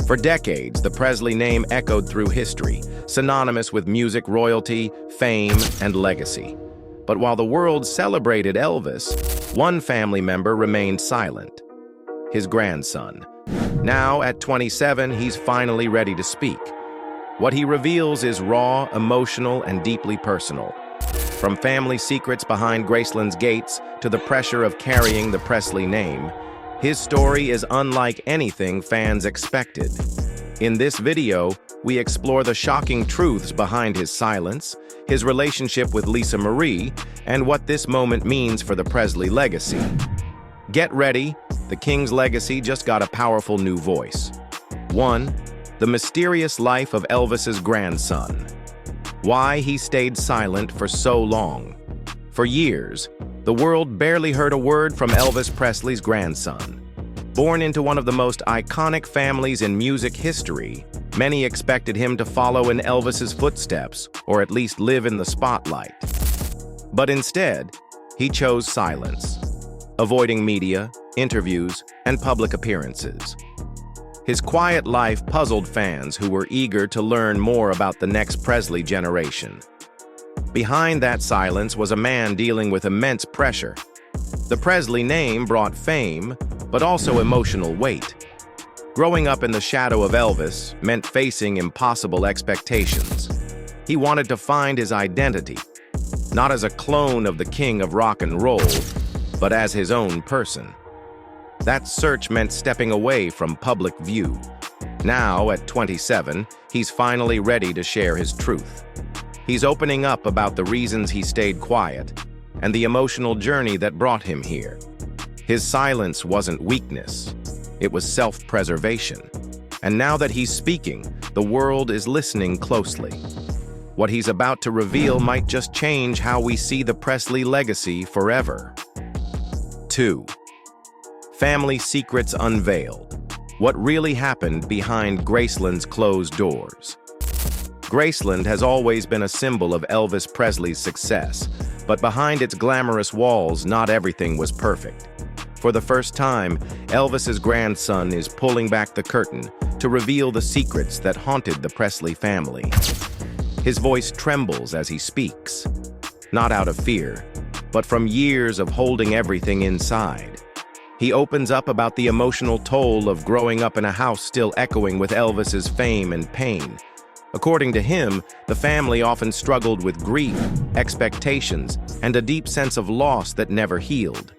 For decades, the Presley name echoed through history, synonymous with music royalty, fame, and legacy. But while the world celebrated Elvis, one family member remained silent: his grandson. Now, at 27, he's finally ready to speak. What he reveals is raw, emotional, and deeply personal. From family secrets behind Graceland's gates to the pressure of carrying the Presley name, his story is unlike anything fans expected. In this video, we explore the shocking truths behind his silence, his relationship with Lisa Marie, and what this moment means for the Presley legacy. Get ready, the King's legacy just got a powerful new voice. 1. The mysterious life of Elvis's grandson. Why he stayed silent for so long. For years, the world barely heard a word from Elvis Presley's grandson. Born into one of the most iconic families in music history, many expected him to follow in Elvis's footsteps, or at least live in the spotlight. But instead, he chose silence, avoiding media, interviews, and public appearances. His quiet life puzzled fans who were eager to learn more about the next Presley generation. Behind that silence was a man dealing with immense pressure. The Presley name brought fame, but also emotional weight. Growing up in the shadow of Elvis meant facing impossible expectations. He wanted to find his identity, not as a clone of the king of rock and roll, but as his own person. That search meant stepping away from public view. Now, at 27, he's finally ready to share his truth. He's opening up about the reasons he stayed quiet and the emotional journey that brought him here. His silence wasn't weakness, it was self-preservation. And now that he's speaking, the world is listening closely. What he's about to reveal might just change how we see the Presley legacy forever. 2. Family secrets unveiled. What really happened behind Graceland's closed doors. Graceland has always been a symbol of Elvis Presley's success, but behind its glamorous walls, not everything was perfect. For the first time, Elvis's grandson is pulling back the curtain to reveal the secrets that haunted the Presley family. His voice trembles as he speaks, not out of fear, but from years of holding everything inside. He opens up about the emotional toll of growing up in a house still echoing with Elvis's fame and pain. According to him, the family often struggled with grief, expectations, and a deep sense of loss that never healed.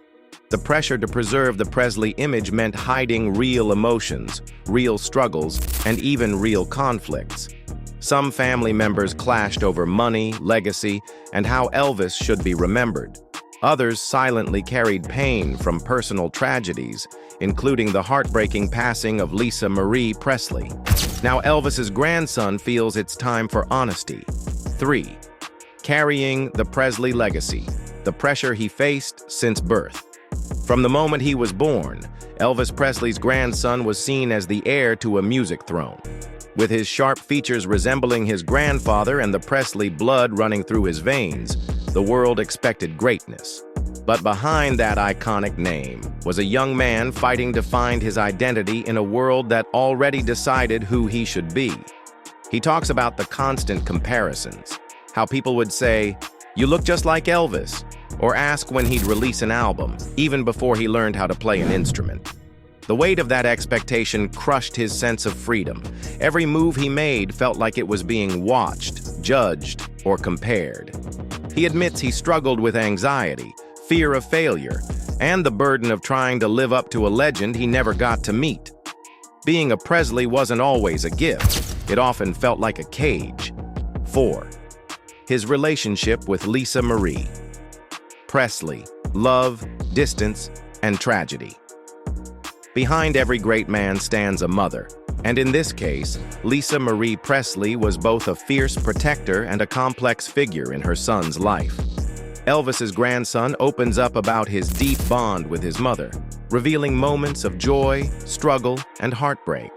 The pressure to preserve the Presley image meant hiding real emotions, real struggles, and even real conflicts. Some family members clashed over money, legacy, and how Elvis should be remembered. Others silently carried pain from personal tragedies, including the heartbreaking passing of Lisa Marie Presley. Now Elvis's grandson feels it's time for honesty. 3. Carrying the Presley legacy, the pressure he faced since birth. From the moment he was born, Elvis Presley's grandson was seen as the heir to a music throne. With his sharp features resembling his grandfather and the Presley blood running through his veins, the world expected greatness. But behind that iconic name was a young man fighting to find his identity in a world that already decided who he should be. He talks about the constant comparisons, how people would say, "You look just like Elvis," or ask when he'd release an album, even before he learned how to play an instrument. The weight of that expectation crushed his sense of freedom. Every move he made felt like it was being watched, judged, or compared. He admits he struggled with anxiety, fear of failure, and the burden of trying to live up to a legend he never got to meet. Being a Presley wasn't always a gift. It often felt like a cage. 4. His relationship with Lisa Marie. Presley, love, distance, and tragedy. Behind every great man stands a mother, and in this case, Lisa Marie Presley was both a fierce protector and a complex figure in her son's life. Elvis's grandson opens up about his deep bond with his mother, revealing moments of joy, struggle, and heartbreak.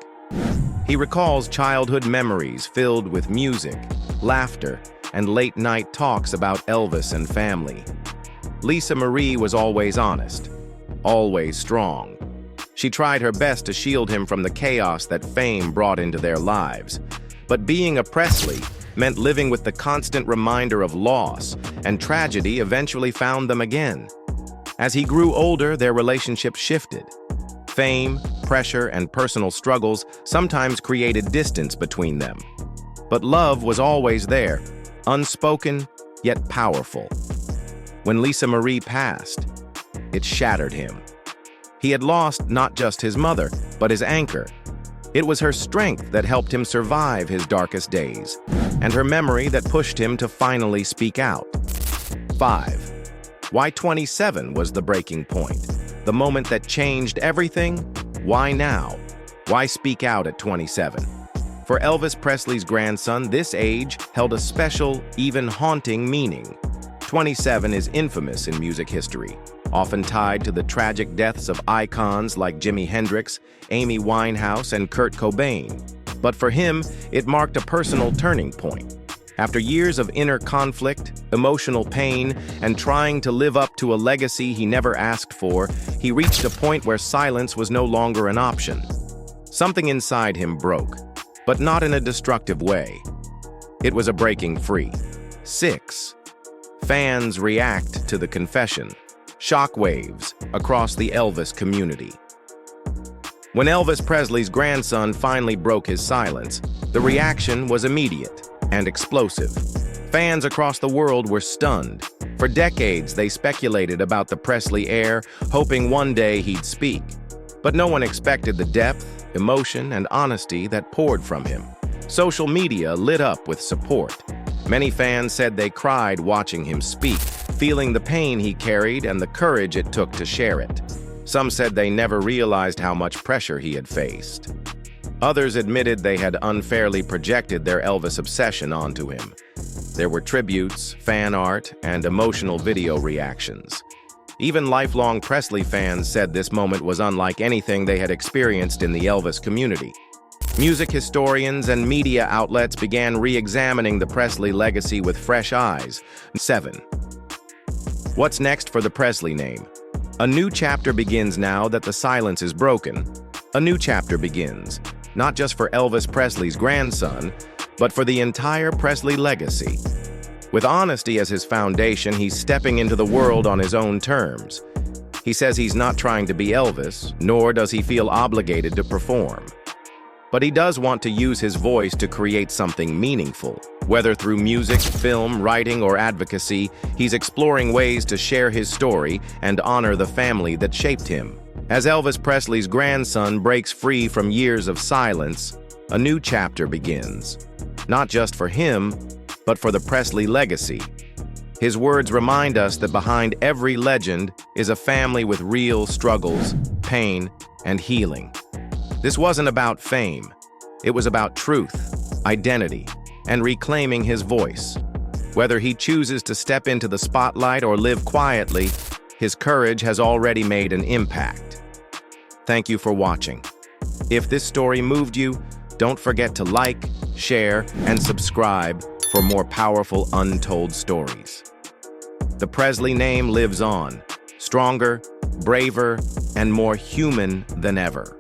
He recalls childhood memories filled with music, laughter, and late-night talks about Elvis and family. Lisa Marie was always honest, always strong, She tried her best to shield him from the chaos that fame brought into their lives. But being a Presley meant living with the constant reminder of loss, and tragedy eventually found them again. As he grew older, their relationship shifted. Fame, pressure, and personal struggles sometimes created distance between them. But love was always there, unspoken yet powerful. When Lisa Marie passed, it shattered him. He had lost not just his mother, but his anchor. It was her strength that helped him survive his darkest days, and her memory that pushed him to finally speak out. 5. Why 27 was the breaking point? The moment that changed everything? Why now? Why speak out at 27? For Elvis Presley's grandson, this age held a special, even haunting meaning. 27 is infamous in music history, often tied to the tragic deaths of icons like Jimi Hendrix, Amy Winehouse, and Kurt Cobain. But for him, it marked a personal turning point. After years of inner conflict, emotional pain, and trying to live up to a legacy he never asked for, he reached a point where silence was no longer an option. Something inside him broke, but not in a destructive way. It was a breaking free. 6. Fans react to the confession. Shockwaves across the Elvis community. When Elvis Presley's grandson finally broke his silence, the reaction was immediate and explosive. Fans across the world were stunned. For decades, they speculated about the Presley heir, hoping one day he'd speak. But no one expected the depth, emotion, and honesty that poured from him. Social media lit up with support. Many fans said they cried watching him speak, feeling the pain he carried and the courage it took to share it. Some said they never realized how much pressure he had faced. Others admitted they had unfairly projected their Elvis obsession onto him. There were tributes, fan art, and emotional video reactions. Even lifelong Presley fans said this moment was unlike anything they had experienced in the Elvis community. Music historians and media outlets began re-examining the Presley legacy with fresh eyes. 7. What's next for the Presley name? A new chapter begins now that the silence is broken. A new chapter begins, not just for Elvis Presley's grandson, but for the entire Presley legacy. With honesty as his foundation, he's stepping into the world on his own terms. He says he's not trying to be Elvis, nor does he feel obligated to perform. But he does want to use his voice to create something meaningful. Whether through music, film, writing, or advocacy, he's exploring ways to share his story and honor the family that shaped him. As Elvis Presley's grandson breaks free from years of silence, a new chapter begins. Not just for him, but for the Presley legacy. His words remind us that behind every legend is a family with real struggles, pain, and healing. This wasn't about fame. It was about truth, identity, and reclaiming his voice. Whether he chooses to step into the spotlight or live quietly, his courage has already made an impact. Thank you for watching. If this story moved you, don't forget to like, share, and subscribe for more powerful untold stories. The Presley name lives on, stronger, braver, and more human than ever.